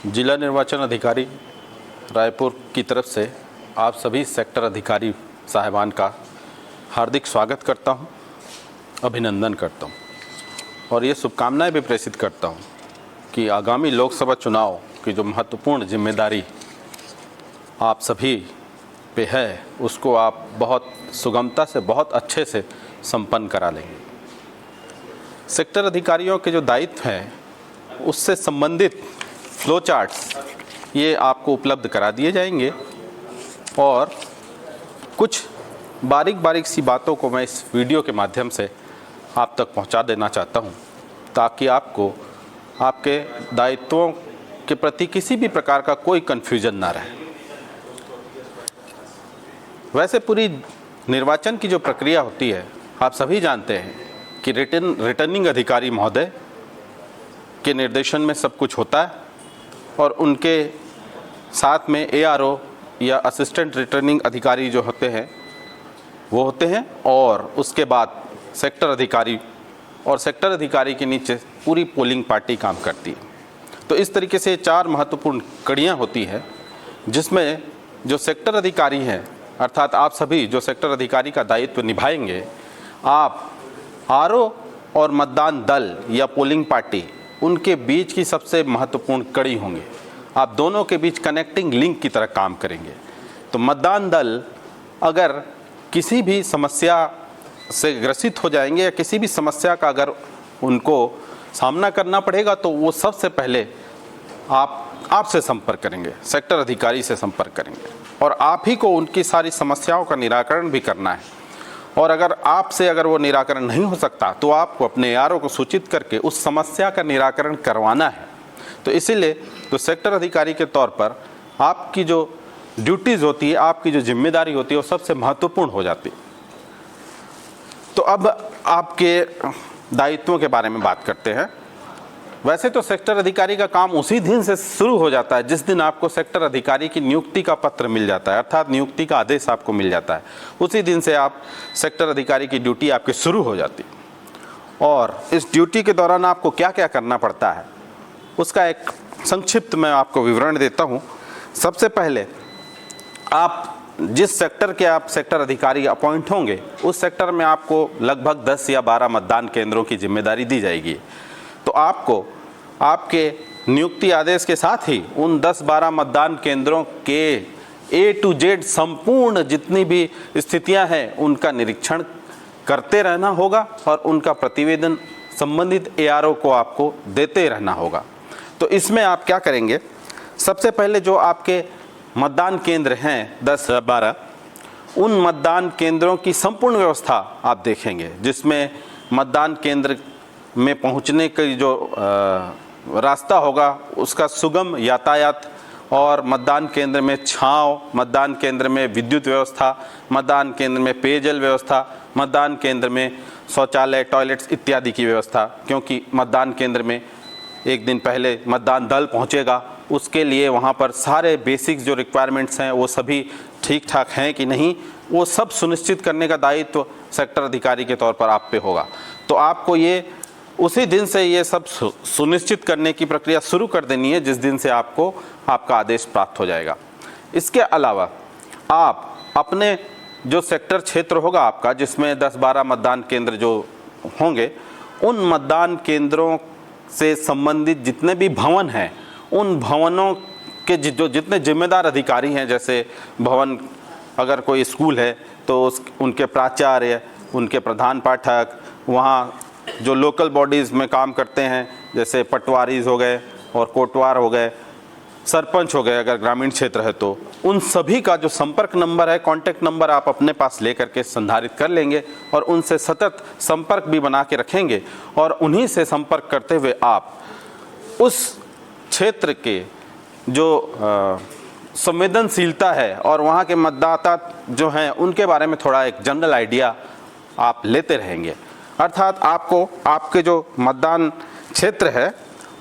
जिला निर्वाचन अधिकारी रायपुर की तरफ से आप सभी सेक्टर अधिकारी साहिबान का हार्दिक स्वागत करता हूं, अभिनंदन करता हूं और ये शुभकामनाएं भी प्रेषित करता हूं कि आगामी लोकसभा चुनाव की जो महत्वपूर्ण जिम्मेदारी आप सभी पे है उसको आप बहुत सुगमता से, बहुत अच्छे से संपन्न करा लेंगे। सेक्टर अधिकारियों के जो दायित्व हैं उससे संबंधित फ्लो चार्ट्स ये आपको उपलब्ध करा दिए जाएंगे और कुछ बारीक सी बातों को मैं इस वीडियो के माध्यम से आप तक पहुंचा देना चाहता हूं ताकि आपको आपके दायित्वों के प्रति किसी भी प्रकार का कोई कन्फ्यूजन ना रहे। वैसे पूरी निर्वाचन की जो प्रक्रिया होती है आप सभी जानते हैं कि रिटर्निंग अधिकारी महोदय के निर्देशन में सब कुछ होता है और उनके साथ में एआरओ या असिस्टेंट रिटर्निंग अधिकारी जो होते हैं वो होते हैं और उसके बाद सेक्टर अधिकारी और सेक्टर अधिकारी के नीचे पूरी पोलिंग पार्टी काम करती है। तो इस तरीके से 4 महत्वपूर्ण कड़ियाँ होती हैं जिसमें जो सेक्टर अधिकारी हैं अर्थात आप सभी जो सेक्टर अधिकारी का दायित्व निभाएंगे, आप आरओ और मतदान दल या पोलिंग पार्टी उनके बीच की सबसे महत्वपूर्ण कड़ी होंगे। आप दोनों के बीच कनेक्टिंग लिंक की तरह काम करेंगे। तो मतदान दल अगर किसी भी समस्या से ग्रसित हो जाएंगे या किसी भी समस्या का अगर उनको सामना करना पड़ेगा तो वो सबसे पहले आपसे संपर्क करेंगे, सेक्टर अधिकारी से संपर्क करेंगे और आप ही को उनकी सारी समस्याओं का निराकरण भी करना है। और अगर आपसे वो निराकरण नहीं हो सकता तो आपको अपने एआरओ को सूचित करके उस समस्या का निराकरण करवाना है। तो इसीलिए तो सेक्टर अधिकारी के तौर पर आपकी जो ड्यूटीज़ होती है, आपकी जो जिम्मेदारी होती है वो सबसे महत्वपूर्ण हो जाती है। तो अब आपके दायित्वों के बारे में बात करते हैं। वैसे तो सेक्टर अधिकारी का काम उसी दिन से शुरू हो जाता है जिस दिन आपको सेक्टर अधिकारी की नियुक्ति का पत्र मिल जाता है, अर्थात नियुक्ति का आदेश आपको मिल जाता है। उसी दिन से आप सेक्टर अधिकारी की ड्यूटी आपकी शुरू हो जाती है। और इस ड्यूटी के दौरान आपको क्या क्या करना पड़ता है उसका एक संक्षिप्त मैं आपको विवरण देता हूँ। सबसे पहले आप जिस सेक्टर के आप सेक्टर अधिकारी अपॉइंट होंगे उस सेक्टर में आपको लगभग 10 या 12 मतदान केंद्रों की जिम्मेदारी दी जाएगी। तो आपको आपके नियुक्ति आदेश के साथ ही उन 10-12 मतदान केंद्रों के A to Z संपूर्ण जितनी भी स्थितियां हैं उनका निरीक्षण करते रहना होगा और उनका प्रतिवेदन संबंधित एआरओ को आपको देते रहना होगा। तो इसमें आप क्या करेंगे, सबसे पहले जो आपके मतदान केंद्र हैं 10 या 12 उन मतदान केंद्रों की संपूर्ण व्यवस्था आप देखेंगे, जिसमें मतदान केंद्र में पहुंचने का जो रास्ता होगा उसका सुगम यातायात और मतदान केंद्र में छांव, मतदान केंद्र में विद्युत व्यवस्था, मतदान केंद्र में पेयजल व्यवस्था, मतदान केंद्र में शौचालय, टॉयलेट्स इत्यादि की व्यवस्था। क्योंकि मतदान केंद्र में एक दिन पहले मतदान दल पहुंचेगा, उसके लिए वहां पर सारे बेसिक्स जो रिक्वायरमेंट्स हैं वो सभी ठीक ठाक हैं कि नहीं, वो सब सुनिश्चित करने का दायित्व सेक्टर अधिकारी के तौर पर आप पे होगा। तो आपको ये उसी दिन से ये सब सुनिश्चित करने की प्रक्रिया शुरू कर देनी है जिस दिन से आपको आपका आदेश प्राप्त हो जाएगा। इसके अलावा आप अपने जो सेक्टर क्षेत्र होगा आपका, जिसमें 10-12 मतदान केंद्र जो होंगे, उन मतदान केंद्रों से संबंधित जितने भी भवन हैं उन भवनों के जो जितने जिम्मेदार अधिकारी हैं, जैसे भवन अगर कोई स्कूल है तो उनके प्राचार्य, उनके प्रधान पाठक, वहाँ जो लोकल बॉडीज़ में काम करते हैं जैसे पटवारीज हो गए और कोटवार हो गए, सरपंच हो गए अगर ग्रामीण क्षेत्र है तो, उन सभी का जो संपर्क नंबर है, कांटेक्ट नंबर आप अपने पास ले करके संधारित कर लेंगे और उनसे सतत संपर्क भी बना के रखेंगे। और उन्हीं से संपर्क करते हुए आप उस क्षेत्र के जो संवेदनशीलता है और वहाँ के मतदाता जो हैं उनके बारे में थोड़ा एक जनरल आइडिया आप लेते रहेंगे। अर्थात आपको आपके जो मतदान क्षेत्र है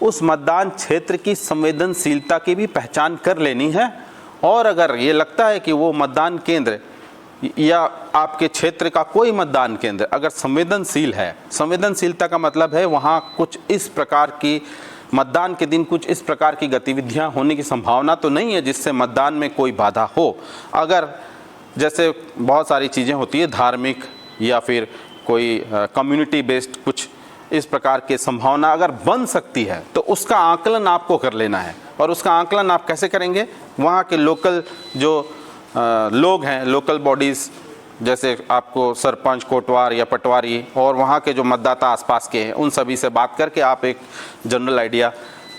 उस मतदान क्षेत्र की संवेदनशीलता की भी पहचान कर लेनी है। और अगर ये लगता है कि वो मतदान केंद्र या आपके क्षेत्र का कोई मतदान केंद्र अगर संवेदनशील है, संवेदनशीलता का मतलब है वहाँ कुछ इस प्रकार की मतदान के दिन कुछ इस प्रकार की गतिविधियां होने की संभावना तो नहीं है जिससे मतदान में कोई बाधा हो। अगर जैसे बहुत सारी चीज़ें होती है धार्मिक या फिर कोई कम्युनिटी बेस्ड कुछ इस प्रकार के संभावना अगर बन सकती है तो उसका आकलन आपको कर लेना है। और उसका आकलन आप कैसे करेंगे? वहाँ के लोकल जो लोग हैं, लोकल बॉडीज़, जैसे आपको सरपंच, कोटवार या पटवारी और वहाँ के जो मतदाता आसपास के हैं उन सभी से बात करके आप एक जनरल आइडिया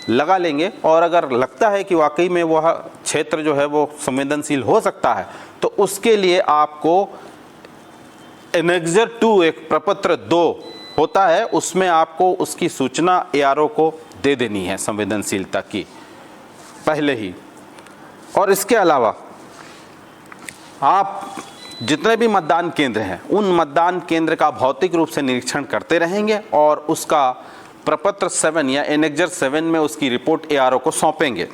लगा लेंगे। और अगर लगता है कि वाकई में वह क्षेत्र जो है वो संवेदनशील हो सकता है तो उसके लिए आपको एनेक्जर 2 एक प्रपत्र 2 होता है, उसमें आपको उसकी सूचना ARO को दे देनी है संवेदनशीलता की पहले ही। और इसके अलावा आप जितने भी मतदान केंद्र हैं उन मतदान केंद्र का भौतिक रूप से निरीक्षण करते रहेंगे और उसका प्रपत्र 7 या एनेक्जर 7 में उसकी रिपोर्ट ARO को सौंपेंगे।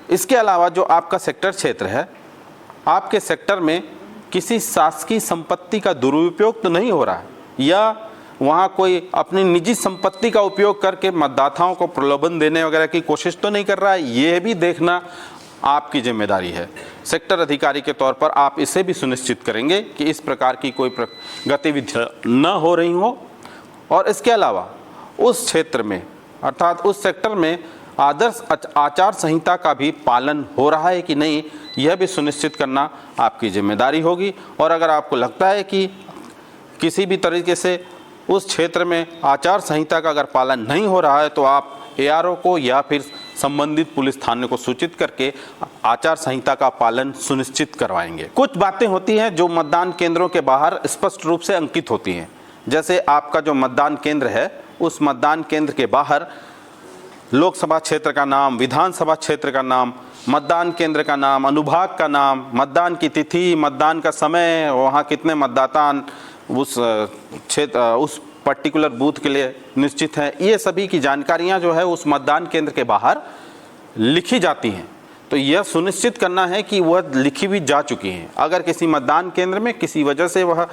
इसके अलावा जो आपका सेक्टर क्षेत्र है, आपके सेक्टर में किसी शासकीय संपत्ति का दुरुपयोग तो नहीं हो रहा है या वहाँ कोई अपनी निजी संपत्ति का उपयोग करके मतदाताओं को प्रलोभन देने वगैरह की कोशिश तो नहीं कर रहा है, ये भी देखना आपकी जिम्मेदारी है। सेक्टर अधिकारी के तौर पर आप इसे भी सुनिश्चित करेंगे कि इस प्रकार की कोई गतिविधि न हो रही हो। और इसके अलावा उस क्षेत्र में अर्थात उस सेक्टर में आदर्श आचार संहिता का भी पालन हो रहा है कि नहीं, यह भी सुनिश्चित करना आपकी जिम्मेदारी होगी। और अगर आपको लगता है कि किसी भी तरीके से उस क्षेत्र में आचार संहिता का अगर पालन नहीं हो रहा है तो आप ARO को या फिर संबंधित पुलिस थाने को सूचित करके आचार संहिता का पालन सुनिश्चित करवाएंगे। कुछ बातें होती हैं जो मतदान केंद्रों के बाहर स्पष्ट रूप से अंकित होती हैं। जैसे आपका जो मतदान केंद्र है उस मतदान केंद्र के बाहर लोकसभा क्षेत्र का नाम, विधानसभा क्षेत्र का नाम, मतदान केंद्र का नाम, अनुभाग का नाम, मतदान की तिथि, मतदान का समय, वहाँ कितने मतदाता उस क्षेत्र उस पर्टिकुलर बूथ के लिए निश्चित है, ये सभी की जानकारियाँ जो है उस मतदान केंद्र के बाहर लिखी जाती हैं। तो यह सुनिश्चित करना है कि वह लिखी भी जा चुकी हैं। अगर किसी मतदान केंद्र में किसी वजह से वह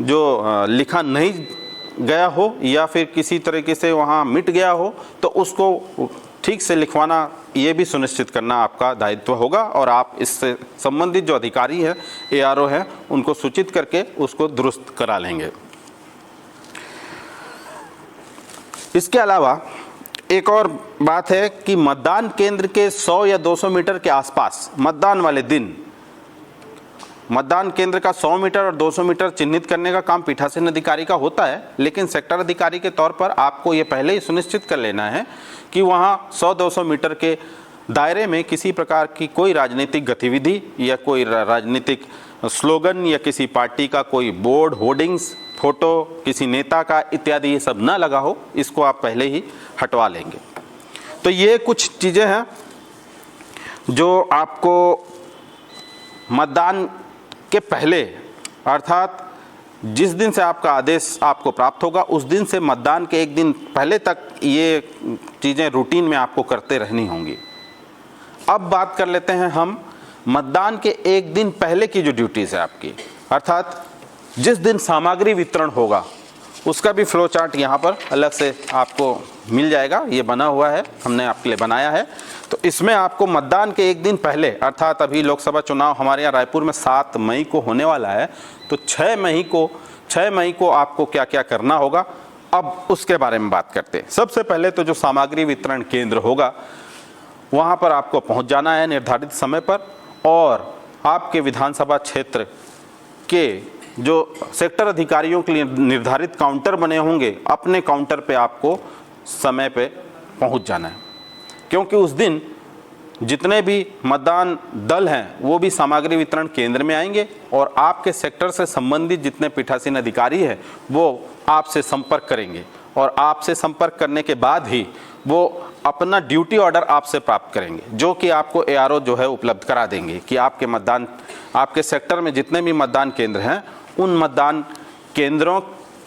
जो लिखा नहीं गया हो या फिर किसी तरीके से वहाँ मिट गया हो तो उसको ठीक से लिखवाना ये भी सुनिश्चित करना आपका दायित्व होगा। और आप इससे संबंधित जो अधिकारी है ARO है उनको सूचित करके उसको दुरुस्त करा लेंगे। इसके अलावा एक और बात है कि मतदान केंद्र के 100 या 200 मीटर के आसपास मतदान वाले दिन मतदान केंद्र का 100 मीटर और 200 मीटर चिन्हित करने का काम पीठासीन अधिकारी का होता है, लेकिन सेक्टर अधिकारी के तौर पर आपको ये पहले ही सुनिश्चित कर लेना है कि वहाँ 100-200 मीटर के दायरे में किसी प्रकार की कोई राजनीतिक गतिविधि या कोई राजनीतिक स्लोगन या किसी पार्टी का कोई बोर्ड, होर्डिंग्स, फोटो किसी नेता का इत्यादि ये सब न लगा हो, इसको आप पहले ही हटवा लेंगे। तो ये कुछ चीज़ें हैं जो आपको मतदान के पहले अर्थात जिस दिन से आपका आदेश आपको प्राप्त होगा उस दिन से मतदान के एक दिन पहले तक ये चीज़ें रूटीन में आपको करते रहनी होंगी। अब बात कर लेते हैं हम मतदान के एक दिन पहले की जो ड्यूटीज़ है आपकी, अर्थात जिस दिन सामग्री वितरण होगा उसका भी फ्लो चार्ट यहाँ पर अलग से आपको मिल जाएगा। ये बना हुआ है, हमने आपके लिए बनाया है। तो इसमें आपको मतदान के एक दिन पहले अर्थात अभी लोकसभा चुनाव हमारे यहाँ रायपुर में 7 मई को होने वाला है, तो 6 मई को आपको क्या क्या करना होगा अब उसके बारे में बात करते हैं। सबसे पहले तो जो सामग्री वितरण केंद्र होगा वहाँ पर आपको पहुँच जाना है निर्धारित समय पर, और आपके विधानसभा क्षेत्र के जो सेक्टर अधिकारियों के लिए निर्धारित काउंटर बने होंगे अपने काउंटर पे आपको समय पे पहुंच जाना है, क्योंकि उस दिन जितने भी मतदान दल हैं वो भी सामग्री वितरण केंद्र में आएंगे और आपके सेक्टर से संबंधित जितने पीठासीन अधिकारी हैं वो आपसे संपर्क करेंगे और आपसे संपर्क करने के बाद ही वो अपना ड्यूटी ऑर्डर आपसे प्राप्त करेंगे, जो कि आपको ARO जो है उपलब्ध करा देंगे कि आपके सेक्टर में जितने भी मतदान केंद्र हैं उन मतदान केंद्रों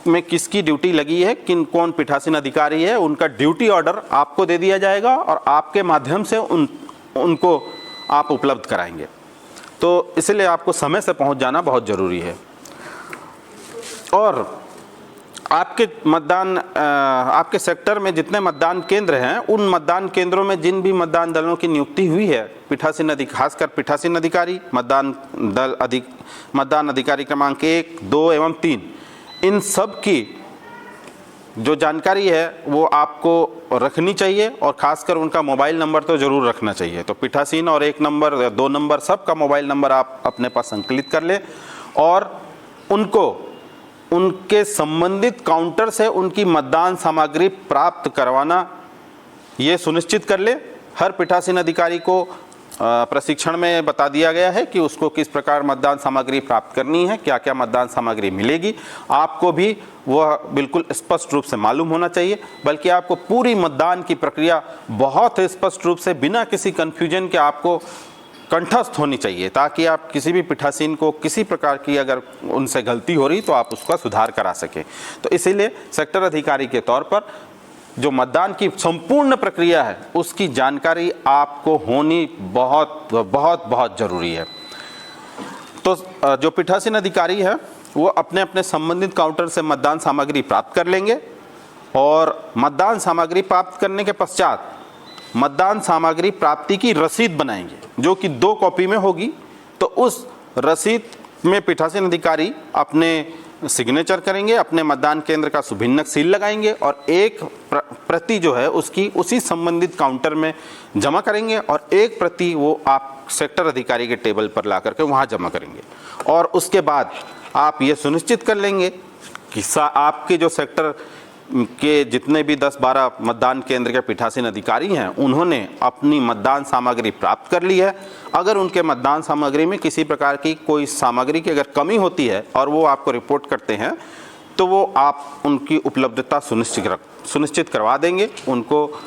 में किसकी ड्यूटी लगी है, कौन पीठासीन अधिकारी है, उनका ड्यूटी ऑर्डर आपको दे दिया जाएगा और आपके माध्यम से उनको आप उपलब्ध कराएंगे। तो इसलिए आपको समय से पहुंच जाना बहुत ज़रूरी है। और आपके सेक्टर में जितने मतदान केंद्र हैं, उन मतदान केंद्रों में जिन भी मतदान दलों की नियुक्ति हुई है, खासकर पीठासीन अधिकारी, मतदान अधिकारी क्रमांक 1, 2 एवं 3, इन सब की जो जानकारी है वो आपको रखनी चाहिए और खासकर उनका मोबाइल नंबर तो ज़रूर रखना चाहिए। तो पीठासीन और 1 नंबर 2 नंबर सबका मोबाइल नंबर आप अपने पास संकलित कर लें और उनको उनके संबंधित काउंटर से उनकी मतदान सामग्री प्राप्त करवाना ये सुनिश्चित कर ले। हर पीठासीन अधिकारी को प्रशिक्षण में बता दिया गया है कि उसको किस प्रकार मतदान सामग्री प्राप्त करनी है, क्या क्या मतदान सामग्री मिलेगी। आपको भी वह बिल्कुल स्पष्ट रूप से मालूम होना चाहिए, बल्कि आपको पूरी मतदान की प्रक्रिया बहुत स्पष्ट रूप से बिना किसी कन्फ्यूजन के आपको कंठस्थ होनी चाहिए, ताकि आप किसी भी पीठासीन को किसी प्रकार की अगर उनसे गलती हो रही तो आप उसका सुधार करा सकें। तो इसीलिए सेक्टर अधिकारी के तौर पर जो मतदान की संपूर्ण प्रक्रिया है उसकी जानकारी आपको होनी बहुत बहुत बहुत ज़रूरी है। तो जो पीठासीन अधिकारी है वो अपने अपने संबंधित काउंटर से मतदान सामग्री प्राप्त कर लेंगे और मतदान सामग्री प्राप्त करने के पश्चात मतदान सामग्री प्राप्ति की रसीद बनाएंगे, जो कि 2 कॉपी में होगी। तो उस रसीद में पीठासीन अधिकारी अपने सिग्नेचर करेंगे, अपने मतदान केंद्र का सुभिन्नक सील लगाएंगे और एक प्रति जो है उसकी उसी संबंधित काउंटर में जमा करेंगे और एक प्रति वो आप सेक्टर अधिकारी के टेबल पर ला करके वहाँ जमा करेंगे। और उसके बाद आप ये सुनिश्चित कर लेंगे कि आपके जो सेक्टर के जितने भी 10-12 मतदान केंद्र के पीठासीन अधिकारी हैं उन्होंने अपनी मतदान सामग्री प्राप्त कर ली है। अगर उनके मतदान सामग्री में किसी प्रकार की कोई सामग्री की अगर कमी होती है और वो आपको रिपोर्ट करते हैं तो वो आप उनकी उपलब्धता सुनिश्चित करवा देंगे। उनको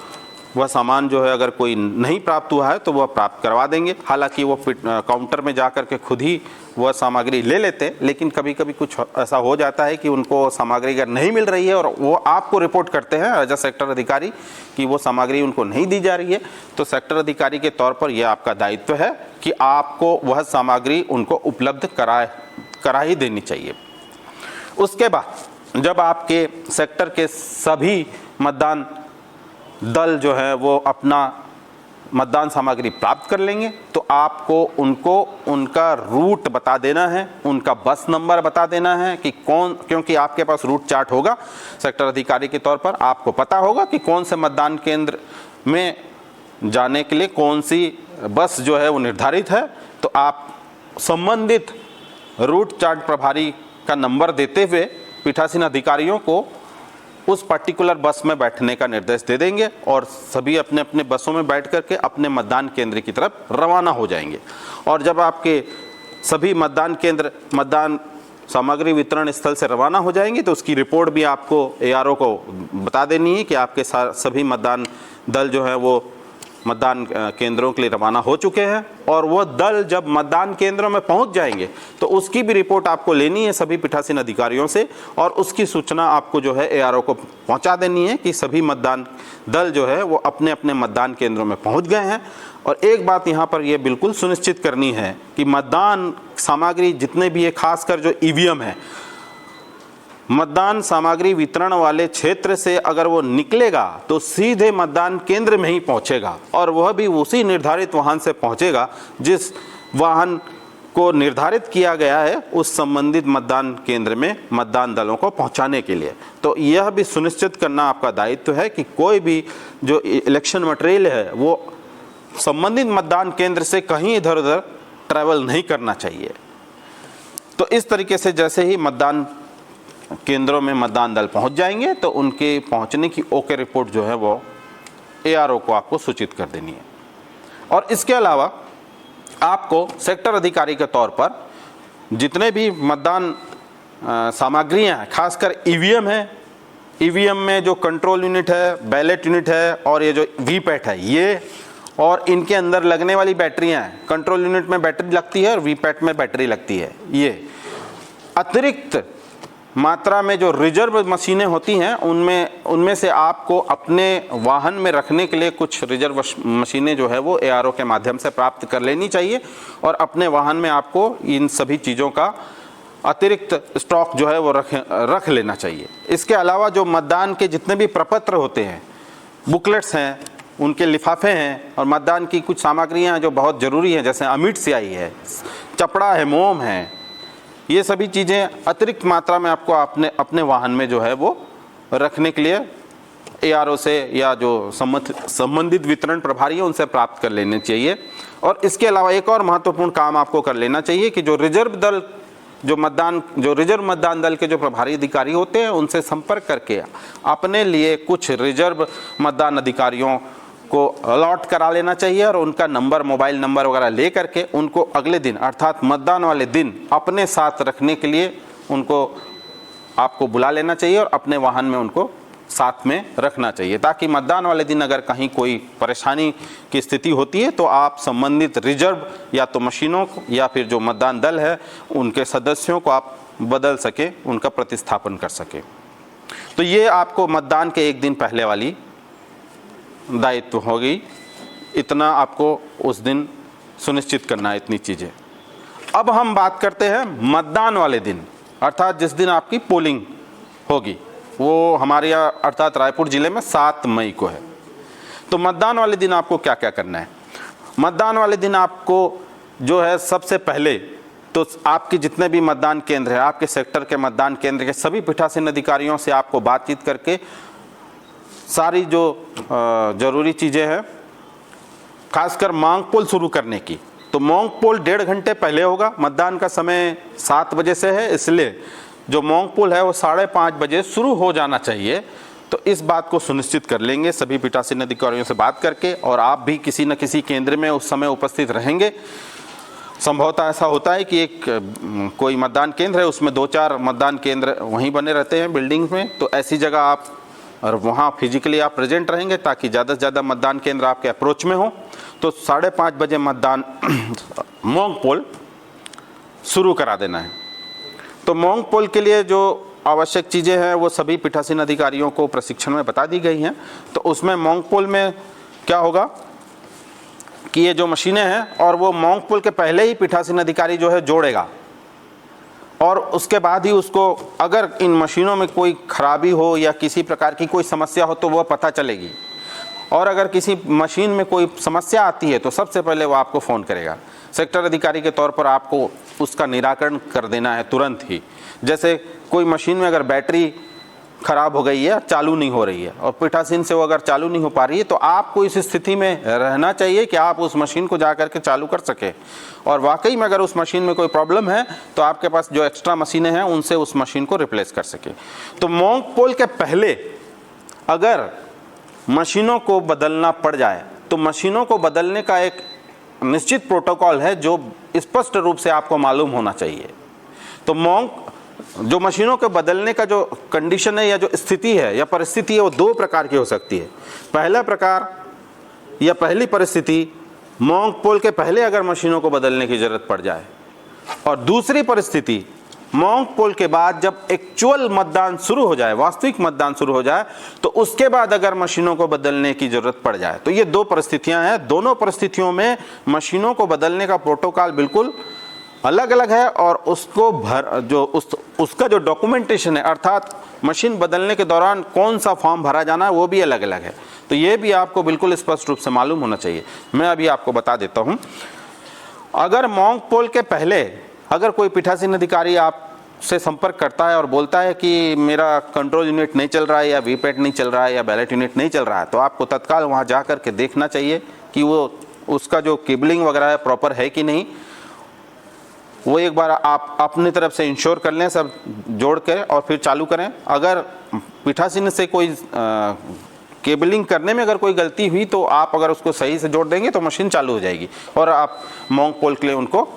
वह सामान जो है अगर कोई नहीं प्राप्त हुआ है तो वह प्राप्त करवा देंगे। हालांकि वो काउंटर में जा कर के खुद ही वह सामग्री ले लेते हैं, लेकिन कभी कभी कुछ ऐसा हो जाता है कि उनको सामग्री अगर नहीं मिल रही है और वो आपको रिपोर्ट करते हैं एज अ सेक्टर अधिकारी कि वो सामग्री उनको नहीं दी जा रही है, तो सेक्टर अधिकारी के तौर पर यह आपका दायित्व है कि आपको वह सामग्री उनको उपलब्ध करा ही देनी चाहिए। उसके बाद जब आपके सेक्टर के सभी मतदान दल जो है वो अपना मतदान सामग्री प्राप्त कर लेंगे तो आपको उनको उनका रूट बता देना है, उनका बस नंबर बता देना है कि क्योंकि आपके पास रूट चार्ट होगा सेक्टर अधिकारी के तौर पर, आपको पता होगा कि कौन से मतदान केंद्र में जाने के लिए कौन सी बस जो है वो निर्धारित है। तो आप संबंधित रूट चार्ट प्रभारी का नंबर देते हुए पीठासीन अधिकारियों को उस पर्टिकुलर बस में बैठने का निर्देश दे देंगे और सभी अपने अपने बसों में बैठ करके अपने मतदान केंद्र की तरफ रवाना हो जाएंगे। और जब आपके सभी मतदान केंद्र मतदान सामग्री वितरण स्थल से रवाना हो जाएंगे तो उसकी रिपोर्ट भी आपको ARO को बता देनी है कि आपके सभी मतदान दल जो है वो मतदान केंद्रों के लिए रवाना हो चुके हैं। और वो दल जब मतदान केंद्रों में पहुंच जाएंगे तो उसकी भी रिपोर्ट आपको लेनी है सभी पीठासीन अधिकारियों से और उसकी सूचना आपको जो है ARO को पहुंचा देनी है कि सभी मतदान दल जो है वो अपने अपने मतदान केंद्रों में पहुंच गए हैं। और एक बात यहाँ पर यह बिल्कुल सुनिश्चित करनी है कि मतदान सामग्री जितने भी है, खासकर जो EVM है, मतदान सामग्री वितरण वाले क्षेत्र से अगर वो निकलेगा तो सीधे मतदान केंद्र में ही पहुंचेगा और वह भी उसी निर्धारित वाहन से पहुंचेगा जिस वाहन को निर्धारित किया गया है उस संबंधित मतदान केंद्र में मतदान दलों को पहुंचाने के लिए। तो यह भी सुनिश्चित करना आपका दायित्व है कि कोई भी जो इलेक्शन मटेरियल है वो संबंधित मतदान केंद्र से कहीं इधर उधर ट्रैवल नहीं करना चाहिए। तो इस तरीके से जैसे ही मतदान केंद्रों में मतदान दल पहुंच जाएंगे तो उनके पहुंचने की ओके रिपोर्ट जो है वो ARO को आपको सूचित कर देनी है। और इसके अलावा आपको सेक्टर अधिकारी के तौर पर जितने भी मतदान सामग्रियां हैं, खासकर EVM है, EVM में जो कंट्रोल यूनिट है, बैलेट यूनिट है और ये जो वीपैट है, ये और इनके अंदर लगने वाली बैटरियां हैं, कंट्रोल यूनिट में बैटरी लगती है और वीपैट में बैटरी लगती है। ये अतिरिक्त मात्रा में जो रिजर्व मशीनें होती हैं उनमें से आपको अपने वाहन में रखने के लिए कुछ रिजर्व मशीनें जो है वो ARO के माध्यम से प्राप्त कर लेनी चाहिए और अपने वाहन में आपको इन सभी चीज़ों का अतिरिक्त स्टॉक जो है वो रख लेना चाहिए। इसके अलावा जो मतदान के जितने भी प्रपत्र होते हैं, बुकलेट्स हैं, उनके लिफाफे हैं और मतदान की कुछ सामग्रियां जो बहुत ज़रूरी हैं, जैसे अमिट स्याही है, चपड़ा है, मोम है, ये सभी चीज़ें अतिरिक्त मात्रा में आपको अपने वाहन में जो है वो रखने के लिए ARO से या जो संबंधित वितरण प्रभारी है उनसे प्राप्त कर लेने चाहिए। और इसके अलावा एक और महत्वपूर्ण काम आपको कर लेना चाहिए कि जो रिजर्व मतदान दल के जो प्रभारी अधिकारी होते हैं उनसे संपर्क करके अपने लिए कुछ रिजर्व मतदान अधिकारियों को अलॉट करा लेना चाहिए और उनका नंबर, मोबाइल नंबर वगैरह ले करके उनको अगले दिन अर्थात मतदान वाले दिन अपने साथ रखने के लिए उनको आपको बुला लेना चाहिए और अपने वाहन में उनको साथ में रखना चाहिए, ताकि मतदान वाले दिन अगर कहीं कोई परेशानी की स्थिति होती है तो आप संबंधित रिजर्व या तो मशीनों को या फिर जो मतदान दल है उनके सदस्यों को आप बदल सके, उनका प्रतिस्थापन कर सके। तो ये आपको मतदान के एक दिन पहले वाली दायित्व हो गई, इतना आपको उस दिन सुनिश्चित करना है, इतनी चीज़ें। अब हम बात करते हैं मतदान वाले दिन, अर्थात जिस दिन आपकी पोलिंग होगी, वो हमारे यहाँ अर्थात रायपुर ज़िले में 7 मई को है। तो मतदान वाले दिन आपको क्या क्या करना है? मतदान वाले दिन आपको जो है सबसे पहले तो आपके जितने भी मतदान केंद्र है, आपके सेक्टर के मतदान केंद्र के सभी पीठासीन अधिकारियों से आपको बातचीत करके सारी जो ज़रूरी चीज़ें हैं, खासकर मांग पोल शुरू करने की, तो मांग पोल 1.5 घंटे पहले होगा। मतदान का समय 7 बजे से है, इसलिए जो मॉन्ग पोल है वो 5:30 बजे शुरू हो जाना चाहिए। तो इस बात को सुनिश्चित कर लेंगे सभी पीठासीन अधिकारियों से बात करके, और आप भी किसी न किसी केंद्र में उस समय उपस्थित रहेंगे। संभवतः ऐसा होता है कि एक कोई मतदान केंद्र है, उसमें 2-4 मतदान केंद्र वहीं बने रहते हैं बिल्डिंग में, तो ऐसी जगह आप और वहाँ फिजिकली आप प्रेजेंट रहेंगे ताकि ज़्यादा से ज़्यादा मतदान केंद्र आपके अप्रोच में हो। तो 5:30 बजे मतदान मॉन्ग पोल शुरू करा देना है। तो मॉन्ग पोल के लिए जो आवश्यक चीज़ें हैं वो सभी पीठासीन अधिकारियों को प्रशिक्षण में बता दी गई हैं। तो उसमें मॉन्ग पोल में क्या होगा कि ये जो मशीनें हैं, और वो मॉन्ग पोल के पहले ही पीठासीन अधिकारी जो है जोड़ेगा, और उसके बाद ही उसको अगर इन मशीनों में कोई खराबी हो या किसी प्रकार की कोई समस्या हो तो वह पता चलेगी। और अगर किसी मशीन में कोई समस्या आती है तो सबसे पहले वो आपको फ़ोन करेगा। सेक्टर अधिकारी के तौर पर आपको उसका निराकरण कर देना है तुरंत ही। जैसे कोई मशीन में अगर बैटरी ख़राब हो गई है, चालू नहीं हो रही है, और पीठासीन से वो अगर चालू नहीं हो पा रही है, तो आपको इस स्थिति में रहना चाहिए कि आप उस मशीन को जा करके चालू कर सके। और वाकई में अगर उस मशीन में कोई प्रॉब्लम है तो आपके पास जो एक्स्ट्रा मशीनें हैं उनसे उस मशीन को रिप्लेस कर सके। तो मॉन्ग पोल के पहले अगर मशीनों को बदलना पड़ जाए तो मशीनों को बदलने का एक निश्चित प्रोटोकॉल है जो स्पष्ट रूप से आपको मालूम होना चाहिए। तो जो मशीनों के बदलने का जो कंडीशन है या जो स्थिति है या परिस्थिति है वो 2 प्रकार की हो सकती है। पहला प्रकार या पहली परिस्थिति, मॉन्ग पोल के पहले अगर मशीनों को बदलने की ज़रूरत पड़ जाए, और दूसरी परिस्थिति मॉन्ग पोल के बाद जब एक्चुअल मतदान शुरू हो जाए, वास्तविक मतदान शुरू हो जाए, तो उसके बाद अगर मशीनों को बदलने की ज़रूरत पड़ जाए। तो ये 2 परिस्थितियां हैं। दोनों परिस्थितियों में मशीनों को बदलने का प्रोटोकॉल बिल्कुल अलग अलग है, और उसको उसका जो डॉक्यूमेंटेशन है, अर्थात मशीन बदलने के दौरान कौन सा फॉर्म भरा जाना है वो भी अलग अलग है। तो ये भी आपको बिल्कुल स्पष्ट रूप से मालूम होना चाहिए। मैं अभी आपको बता देता हूँ। अगर मॉन्ग पोल के पहले अगर कोई पीठासीन अधिकारी आपसे संपर्क करता है और बोलता है कि मेरा कंट्रोल यूनिट नहीं चल रहा है, या वीपैट नहीं चल रहा है, या बैलेट यूनिट नहीं चल रहा है, तो आपको तत्काल वहाँ जा कर के देखना चाहिए कि वो उसका जो केबलिंग वगैरह है प्रॉपर है कि नहीं। वो एक बार आप अपनी तरफ से इंश्योर कर लें, सब जोड़ के, और फिर चालू करें। अगर पीठासीन से कोई केबलिंग करने में अगर कोई गलती हुई तो आप अगर उसको सही से जोड़ देंगे तो मशीन चालू हो जाएगी, और आप मॉन्ग पोल के लिए उनको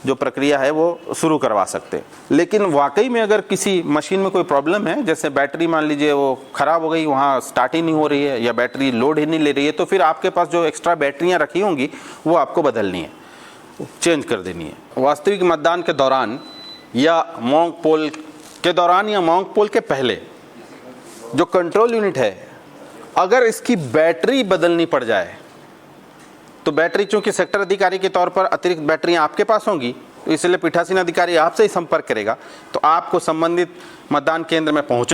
जो प्रक्रिया है वो शुरू करवा सकते हैं। लेकिन वाकई में अगर किसी मशीन में कोई प्रॉब्लम है, जैसे बैटरी मान लीजिए वो ख़राब हो गई, वहाँ स्टार्ट ही नहीं हो रही है, या बैटरी लोड ही नहीं ले रही है, तो फिर आपके पास जो एक्स्ट्रा बैटरियाँ रखी होंगी वो आपको बदलनी है, चेंज कर देनी है। वास्तविक मतदान के दौरान या मॉन्ग पोल के दौरान या मॉन्ग पोल के पहले जो कंट्रोल यूनिट है, अगर इसकी बैटरी बदलनी पड़ जाए तो बैटरी, चूंकि सेक्टर अधिकारी के तौर पर अतिरिक्त बैटरियां आपके पास होंगी, तो इसलिए पीठासीन अधिकारी आपसे ही संपर्क करेगा, तो आपको संबंधित मतदान केंद्र में पहुंच